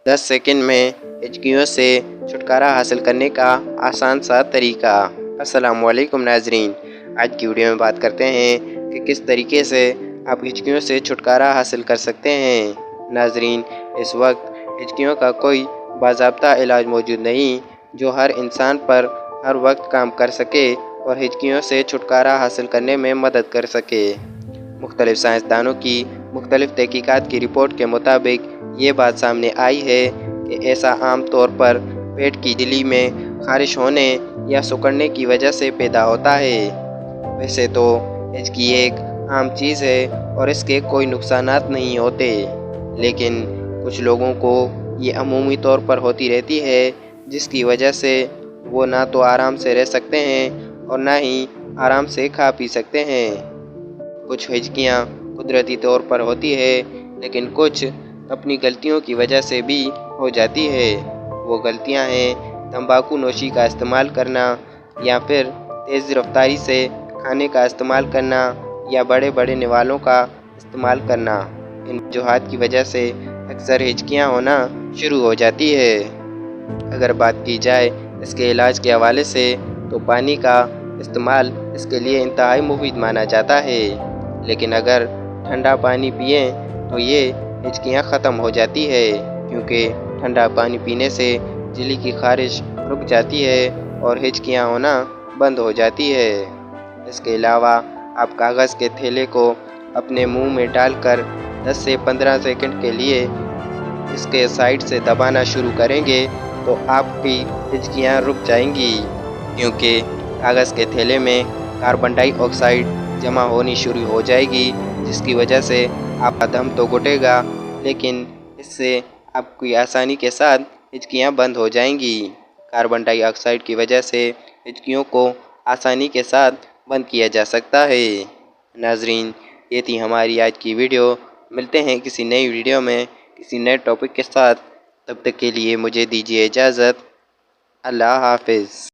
10 second में हिचकियों से छुटकारा हासिल करने का आसान सा तरीका। अस्सलाम वालेकुम नाजरीन, आज की वीडियो में बात करते हैं कि किस तरीके से आप हिचकियों से छुटकारा हासिल कर सकते हैं। नाजरीन, इस वक्त हिचकियों का कोई बाज़ाब्ता इलाज मौजूद नहीं जो हर इंसान पर हर वक्त काम कर सके और हिचकियों से छुटकारा हासिल करने में मदद कर सके। मुख्तलिफ साइंसदानों की मुख्तलिफ तहकीकात की रिपोर्ट के मुताबिक ये बात सामने आई है कि ऐसा आम तौर पर पेट की झिल्ली में खारिश होने या सिकुड़ने की वजह से पैदा होता है। वैसे तो हिचकी एक आम चीज़ है और इसके कोई नुकसानात नहीं होते, लेकिन कुछ लोगों को ये अमूमी तौर पर होती रहती है, जिसकी वजह से वो ना तो आराम से रह सकते हैं और ना ही आराम से खा पी सकते हैं। कुछ हिचकियाँ कुदरती तौर पर होती है, लेकिन कुछ अपनी गलतियों की वजह से भी हो जाती है। वो गलतियाँ हैं तंबाकू नोशी का इस्तेमाल करना, या फिर तेज़ रफ्तारी से खाने का इस्तेमाल करना, या बड़े बड़े निवालों का इस्तेमाल करना। इन वजूहात की वजह से अक्सर हिचकियाँ होना शुरू हो जाती है। अगर बात की जाए इसके इलाज के हवाले से, तो पानी का इस्तेमाल इसके लिए इंतहाई मुफीद माना जाता है, लेकिन अगर ठंडा पानी पिएं तो ये हिचकियाँ ख़त्म हो जाती है, क्योंकि ठंडा पानी पीने से झिल्ली की खारिश रुक जाती है और हिचकियाँ होना बंद हो जाती है। इसके अलावा आप कागज़ के थैले को अपने मुंह में डालकर 10 से 15 सेकंड के लिए इसके साइड से दबाना शुरू करेंगे तो आपकी हिचकियाँ रुक जाएंगी, क्योंकि कागज़ के थैले में कार्बन डाइऑक्साइड जमा होनी शुरू हो जाएगी, जिसकी वजह से आपका दम तो घुटेगा, लेकिन इससे आपकी आसानी के साथ हिचकियाँ बंद हो जाएंगी। कार्बन डाइऑक्साइड की वजह से हिचकियों को आसानी के साथ बंद किया जा सकता है। नाजरीन, ये थी हमारी आज की वीडियो। मिलते हैं किसी नई वीडियो में किसी नए टॉपिक के साथ। तब तक के लिए मुझे दीजिए इजाज़त। अल्लाह हाफ़िज़।